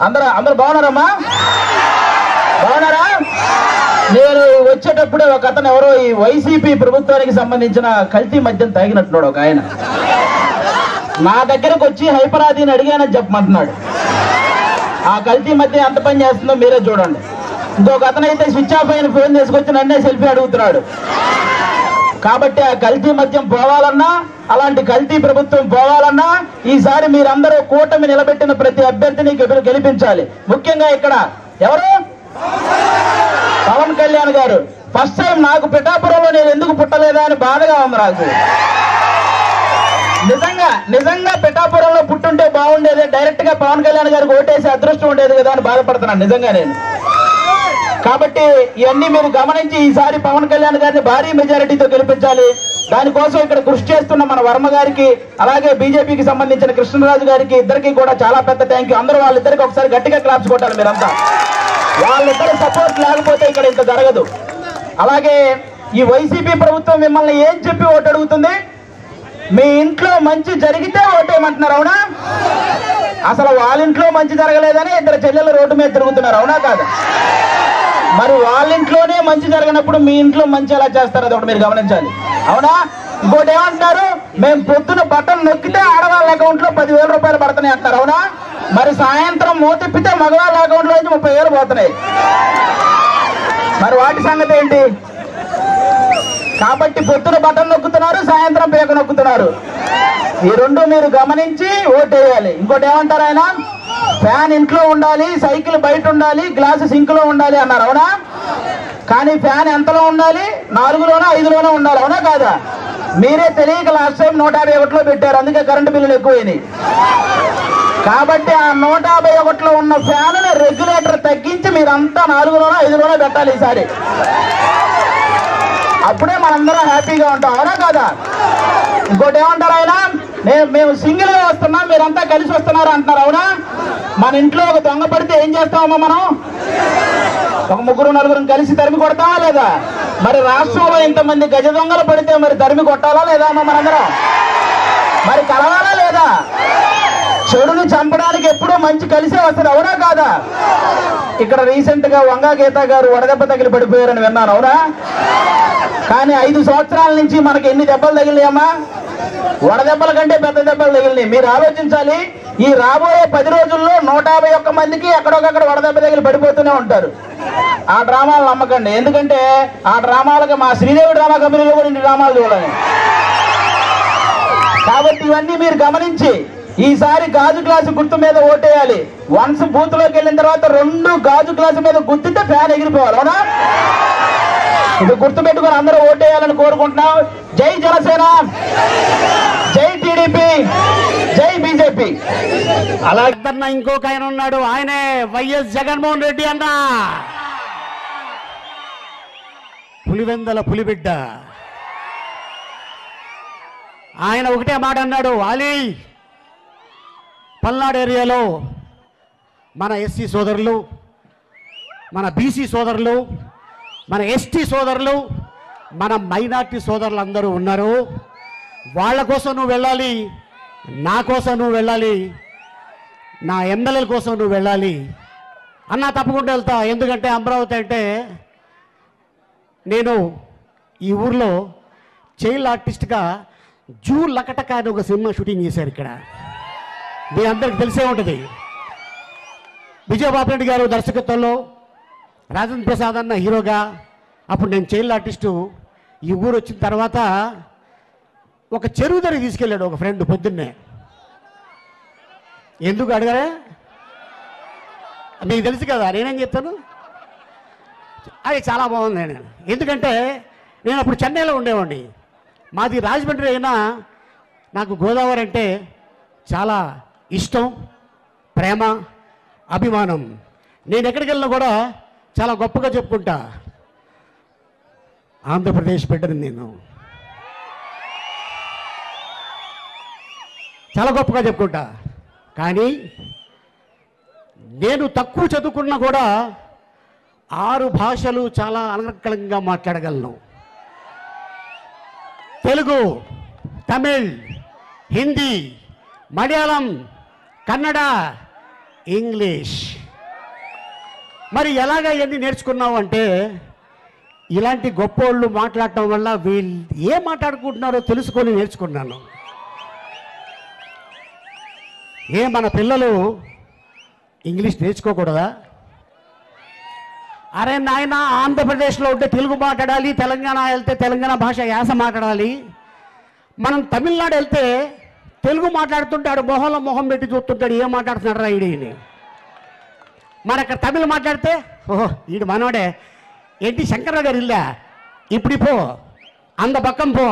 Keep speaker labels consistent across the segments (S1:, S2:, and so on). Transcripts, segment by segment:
S1: అందరూ బాగున్నారమ్మా? బాగున్నారా? నేను వచ్చేటప్పుడే ఒక అతను ఎవరో ఈ వైసీపీ ప్రభుత్వానికి సంబంధించిన కల్తీ మద్యం తాగినట్టున్నాడు ఒక ఆయన. నా దగ్గరకు వచ్చి హైపరాదిని అడిగానని చెప్పమంటున్నాడు. ఆ కల్తీ మద్యం ఎంత పని చేస్తుందో మీరే చూడండి. ఇంకొక అతను అయితే స్విచ్ ఆఫ్ అయిన ఫోన్ తీసుకొచ్చి నన్నే సెల్ఫీ అడుగుతున్నాడు. కాబట్టి ఆ కల్తీ మద్యం పోవాలన్నా, అలాంటి కల్తీ ప్రభుత్వం పోవాలన్నా ఈసారి మీరందరూ కూటమి నిలబెట్టిన ప్రతి అభ్యర్థిని గెలిపించాలి. ముఖ్యంగా ఇక్కడ ఎవరు? పవన్ కళ్యాణ్ గారు. ఫస్ట్ టైం నాకు పిఠాపురంలో నేను ఎందుకు పుట్టలేదా అని బాధగా ఉంది నాకు. నిజంగా పిఠాపురంలో పుట్టుంటే బాగుండేది, డైరెక్ట్ గా పవన్ కళ్యాణ్ గారికి ఓటేసి అదృష్టం ఉండేది కదా అని బాధపడుతున్నాను నిజంగా నేను. కాబట్టి ఇవన్నీ మీరు గమనించి ఈసారి పవన్ కళ్యాణ్ గారిని భారీ మెజారిటీతో గెలిపించాలి. దానికోసం ఇక్కడ కృషి చేస్తున్న మన వర్మ గారికి, అలాగే బీజేపీకి సంబంధించిన కృష్ణరాజు గారికి, ఇద్దరికి కూడా చాలా పెద్ద థ్యాంక్ యూ. అందరూ వాళ్ళిద్దరికి ఒకసారి గట్టిగా క్లాప్స్ కొట్టాలి మీరంతా. వాళ్ళిద్దరి సపోర్ట్ లేకపోతే ఇక్కడ ఇంత జరగదు. అలాగే ఈ వైసీపీ ప్రభుత్వం మిమ్మల్ని ఏం చెప్పి ఓటు అడుగుతుంది? మీ ఇంట్లో మంచి జరిగితే ఓటేయమంటున్నారు, అవునా? అసలు వాళ్ళ ఇంట్లో మంచి జరగలేదని ఇద్దరు చెల్లెలు రోడ్డు మీద తిరుగుతున్నారు, అవునా కాదు? మరి వాళ్ళ ఇంట్లోనే మంచి జరగనప్పుడు మీ ఇంట్లో మంచి ఎలా చేస్తారు? అది ఒకటి మీరు గమనించాలి, అవునా? ఇంకోటి ఏమంటున్నారు? మేము పొద్దున బటన్ నొక్కితే ఆడవాళ్ళ అకౌంట్ లో 10,000 రూపాయలు పడుతున్నాయి అంటారు, అవునా? మరి సాయంత్రం మూతిప్పితే మగవాళ్ళ అకౌంట్ లో నుంచి 30,000 పోతున్నాయి. మరి వాటి సంగతి ఏంటి? కాబట్టి పొద్దున బటన్ నొక్కుతున్నారు, సాయంత్రం పేక నొక్కుతున్నారు. ఈ రెండు మీరు గమనించి ఓటేయాలి. ఇంకోటి ఏమంటారు ఆయన? ఫ్యాన్ ఇంట్లో ఉండాలి, సైకిల్ బయట ఉండాలి, గ్లాసు సింక్ లో ఉండాలి అన్నారు, అవునా? కానీ ఫ్యాన్ ఎంతలో ఉండాలి? 4లోనో 5లోనో ఉండాలి, అవునా కాదా? మీరే తెలియక లాస్ట్ టైం 151లో పెట్టారు, అందుకే కరెంటు బిల్లులు ఎక్కువైనాయి. కాబట్టి ఆ 151లో ఉన్న ఫ్యాన్ రెగ్యులేటర్ తగ్గించి మీరంతా 4లోనో 5లోనో పెట్టాలి ఈసారి. అప్పుడే మనందరం హ్యాపీగా ఉంటాం, అవునా కాదా? ఇంకోటి ఏమంటారు ఆయన? మేము సింగిల్ గా వస్తున్నాం, మీరంతా కలిసి వస్తున్నారు అంటున్నారు, అవునా? మన ఇంట్లో ఒక దొంగ పడితే ఏం చేస్తామమ్మా మనం? ఒక 3-4 కలిసి తరిమి కొడతామా లేదా? మరి రాష్ట్రంలో ఇంతమంది గజ దొంగలు పడితే మరి తరిమి కొట్టాలా లేదా అమ్మా మనందరం? మరి కలవాలా లేదా? చెడుని చంపడానికి ఎప్పుడూ మంచి కలిసే వస్తుంది, అవునా కాదా? ఇక్కడ రీసెంట్ గా వంగా గీత గారు వడదెబ్బ తగిలి పడిపోయారని విన్నాను, అవునా? కానీ 5 సంవత్సరాల నుంచి మనకి ఎన్ని దెబ్బలు తగిలినాయమ్మా? వడదెబ్బల కంటే పెద్ద దెబ్బలు తగిలినాయి. మీరు ఆలోచించాలి, ఈ రాబోయే 10 రోజుల్లో 151 మందికి ఎక్కడొకక్కడ వడదెబ్బ తగిలి పడిపోతూనే ఉంటారు. ఆ డ్రామాలు నమ్మకండి, ఎందుకంటే ఆ డ్రామాలకు మా శ్రీదేవి డ్రామా కంపెనీలో కూడా ఇన్ని డ్రామాలు చూడాలి. కాబట్టి ఇవన్నీ మీరు గమనించి ఈసారి గాజు గ్లాసు గుర్తు మీద ఓటేయాలి. వన్స్ బూత్ లోకి వెళ్ళిన తర్వాత 2 గాజు గ్లాసు మీద గుర్తితే ఫ్యాన్ ఎగిరిపోవాలి, అవునా? ఇది గుర్తు పెట్టుకుని అందరూ ఓటేయాలని కోరుకుంటున్నాం. జై జనసేన, జై టీడీపీ, జై బీజేపీ.
S2: అలాగే ఇంకొక ఆయన ఉన్నాడు, ఆయనే వైఎస్ జగన్మోహన్ రెడ్డి అన్న. పులివెందల పులిబిడ్డ. ఆయన ఒకటే మాట అన్నాడు, వాలి పల్నాడు ఏరియాలో మన ఎస్సీ సోదరులు, మన బీసీ సోదరులు, మన ఎస్టీ సోదరులు, మన మైనార్టీ సోదరులు అందరూ ఉన్నారు. వాళ్ళ కోసం నువ్వు వెళ్ళాలి, నా కోసం నువ్వు వెళ్ళాలి, నా ఎమ్మెల్యేల కోసం నువ్వు వెళ్ళాలి అన్నా. తప్పకుండా వెళ్తా. ఎందుకంటే అమరావతి అంటే నేను ఈ ఊర్లో చైల్డ్ ఆర్టిస్ట్గా జూ లకటక అని ఒక సినిమా షూటింగ్ చేశారు. ఇక్కడ మీ అందరికి తెలిసే ఉంటుంది. విజయబాబు రెడ్డి గారు దర్శకత్వంలో, రాజేంద్ర ప్రసాద్ అన్న హీరోగా. అప్పుడు నేను చైల్డ్ ఆర్టిస్టు. ఈ ఊరు వచ్చిన తర్వాత ఒక చెరువు దగ్గర తీసుకెళ్ళాడు ఒక ఫ్రెండ్ పొద్దున్నే. ఎందుకు అడగరా? మీకు తెలుసు కదా, నేనేం చెప్తాను. అది చాలా బాగుంది. నేను ఎందుకంటే నేను అప్పుడు చెన్నైలో ఉండేవాడిని. మాది రాజమండ్రి అయినా నాకు గోదావరి అంటే చాలా ఇష్టం, ప్రేమ, అభిమానం. నేను ఎక్కడికి వెళ్ళినా కూడా చాలా గొప్పగా చెప్పుకుంటా, ఆంధ్రప్రదేశ్ బిడ్డని నేను చాలా గొప్పగా చెప్పుకుంటా. కానీ నేను తక్కువ చదువుకున్నా కూడా 6 భాషలు చాలా అనర్గళంగా మాట్లాడగలను. తెలుగు, తమిళ్, హిందీ, మలయాళం, కన్నడ, ఇంగ్లీష్. మరి ఎలాగ ఇవన్నీ నేర్చుకున్నావు అంటే, ఇలాంటి గొప్పోళ్ళు మాట్లాడటం వల్ల వీళ్ళు ఏం మాట్లాడుకుంటున్నారో తెలుసుకొని నేర్చుకున్నాను. మన పిల్లలు ఇంగ్లీష్ నేర్చుకోకూడదా? అరే నాయన, ఆంధ్రప్రదేశ్లో ఉంటే తెలుగు మాట్లాడాలి, తెలంగాణ వెళ్తే తెలంగాణ భాష యాస మాట్లాడాలి. మనం తమిళనాడు వెళ్తే తెలుగు మాట్లాడుతుంటాడు, మొహంలో మొహం పెట్టి చూస్తుంటాడు, ఏం మాట్లాడుతున్నాడు రా ఈడని. మరి అక్కడ తమిళ్ మాట్లాడితే, ఓహో ఈడు మనోడే, ఏంటి శంకర్రావు గారు ఇల్లా, ఇప్పుడు పో అంద పక్కం పో,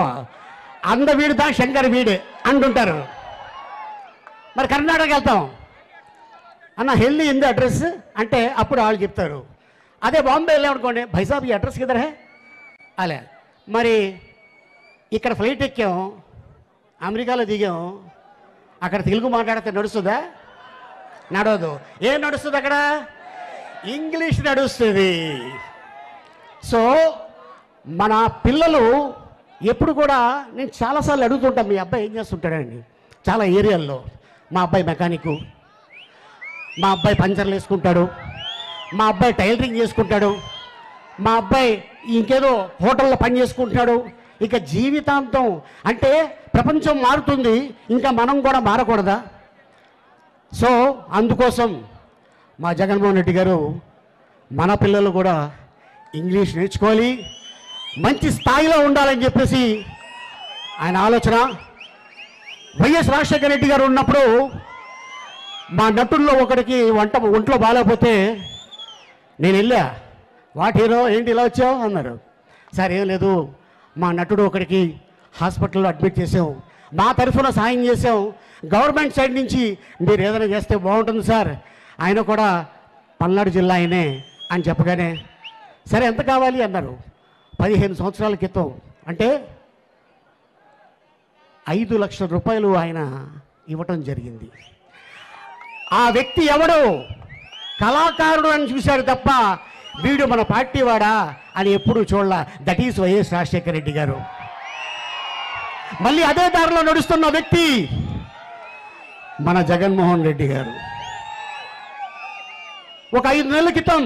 S2: అంద వీడు దా శంకర్ వీడు అంటుంటారు. మరి కర్ణాటకకి వెళ్తాం, అన్న హెల్దీ ఇంది అడ్రస్ అంటే అప్పుడు వాళ్ళు చెప్తారు. అదే బాంబే వెళ్ళామనుకోండి, భైసాబ్ ఈ అడ్రస్ కిదర్ హే అలే. మరి ఇక్కడ ఫ్లైట్ ఎక్కాం, అమెరికాలో దిగాం, అక్కడ తెలుగు మాట్లాడితే నడుస్తుందా? నడవదు. ఏం నడుస్తుంది అక్కడ? ఇంగ్లీష్ నడుస్తుంది. సో మన పిల్లలు ఎప్పుడు కూడా, నేను చాలాసార్లు అడుగుతుంటాను, మీ అబ్బాయి ఏం చేస్తుంటాడండి? చాలా ఏరియాల్లో మా అబ్బాయి మెకానిక్, మా అబ్బాయి పంచర్లు వేసుకుంటాడు, మా అబ్బాయి టైలరింగ్ చేసుకుంటాడు, మా అబ్బాయి ఇంకేదో హోటల్లో పని చేసుకుంటున్నాడు. ఇక జీవితాంతం అంటే ప్రపంచం మారుతుంది, ఇంకా మనం కూడా మారకూడదా? సో అందుకోసం మా జగన్మోహన్ రెడ్డి గారు మన పిల్లలు కూడా ఇంగ్లీష్ నేర్చుకోవాలి, మంచి స్థాయిలో ఉండాలని చెప్పేసి ఆయన ఆలోచన. వైఎస్ రాజశేఖర రెడ్డి గారు ఉన్నప్పుడు మా నటుల్లో ఒకడికి ఒంట్లో బాగాలేకపోతే నేను వెళ్ళా, వాట్ హీరో ఏంటి ఇలా వచ్చావు అన్నారు. సార్ ఏం లేదు, మా నటుడు ఒకడికి హాస్పిటల్లో అడ్మిట్ చేసాం, మా తరఫున సాయం చేసాం, గవర్నమెంట్ సైడ్ నుంచి మీరు ఏదైనా చేస్తే బాగుంటుంది సార్, ఆయన కూడా పల్నాడు జిల్లా ఆయనే అని చెప్పగానే, సరే ఎంత కావాలి అన్నారు. 15 సంవత్సరాల క్రితం, అంటే 5 లక్షల రూపాయలు ఆయన ఇవ్వటం జరిగింది. ఆ వ్యక్తి ఎవడు? కళాకారుడు అని చూశాడు తప్ప వీడు మన పార్టీ వాడా అని ఎప్పుడూ చూడాల. That is YS Rajasekhara Reddy గారు. మళ్ళీ అదే దారిలో నడుస్తున్న వ్యక్తి మన జగన్మోహన్ రెడ్డి గారు. ఒక 5 నెలల క్రితం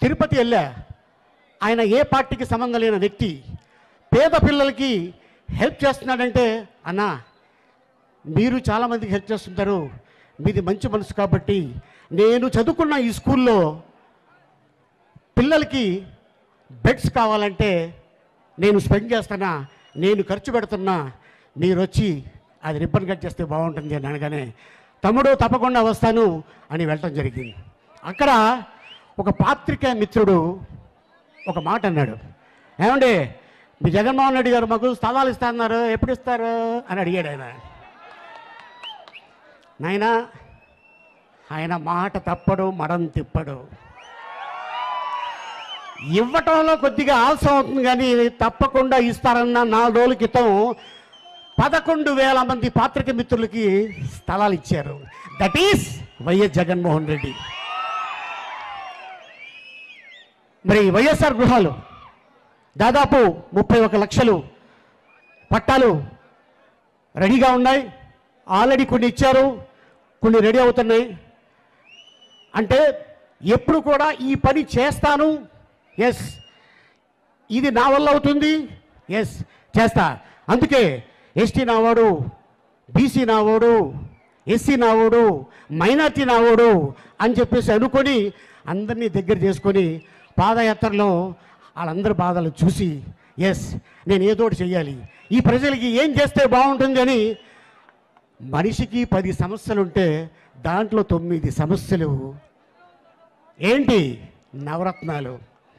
S2: తిరుపతి వెళ్ళా. ఆయన ఏ పార్టీకి సంబంధం లేని వ్యక్తి పేద పిల్లలకి హెల్ప్ చేస్తున్నాడంటే, అన్నా మీరు చాలామందికి హెల్ప్ చేస్తుంటారు, మీది మంచి మనసు కాబట్టి నేను చదువుకున్న ఈ స్కూల్లో పిల్లలకి బెడ్స్ కావాలంటే నేను స్పెండ్ చేస్తున్నా, నేను ఖర్చు పెడుతున్నా, మీరు వచ్చి అది రిబ్బన్ కట్ చేస్తే బాగుంటుంది అని అనగానే, తమ్ముడు తప్పకుండా వస్తాను అని వెళ్ళటం జరిగింది. అక్కడ ఒక పాత్రికేయ మిత్రుడు ఒక మాట అన్నాడు, ఏమండి మీ జగన్మోహన్ రెడ్డి గారు మాకు స్థలాలు ఇస్తున్నారు, ఎప్పుడు ఇస్తారు అని అడిగాడు ఆయన. నాయనా ఆయన మాట తప్పడు, మడం తిప్పడు. ఇవ్వటంలో కొద్దిగా ఆలస్యం అవుతుంది కానీ తప్పకుండా ఇస్తారన్న 4 రోజుల క్రితం 11,000 మంది పాత్రికేయ మిత్రులకి స్థలాలు ఇచ్చారు. That is YS Jaganmohan Reddy. మరి వైఎస్ఆర్ గృహాలు దాదాపు 31 లక్షలు పట్టాలు రెడీగా ఉన్నాయి. ఆల్రెడీ కొన్ని ఇచ్చారు, కొన్ని రెడీ అవుతున్నాయి. అంటే ఎప్పుడు కూడా ఈ పని చేస్తాను, ఎస్ ఇది నా వల్ల అవుతుంది, ఎస్ చేస్తా. అందుకే ఎస్టీ నావాడు, బీసీ నావాడు, ఎస్సీ నావాడు, మైనార్టీ నావాడు అని చెప్పేసి అనుకొని అందరినీ దగ్గర చేసుకొని పాదయాత్రలో వాళ్ళందరి బాధలు చూసి, ఎస్ నేను ఏదో ఒకటి చెయ్యాలి, ఈ ప్రజలకి ఏం చేస్తే బాగుంటుంది అని. మనిషికి 10 సమస్యలు ఉంటే దాంట్లో 9 సమస్యలు ఏంటి? నవరత్నాలు.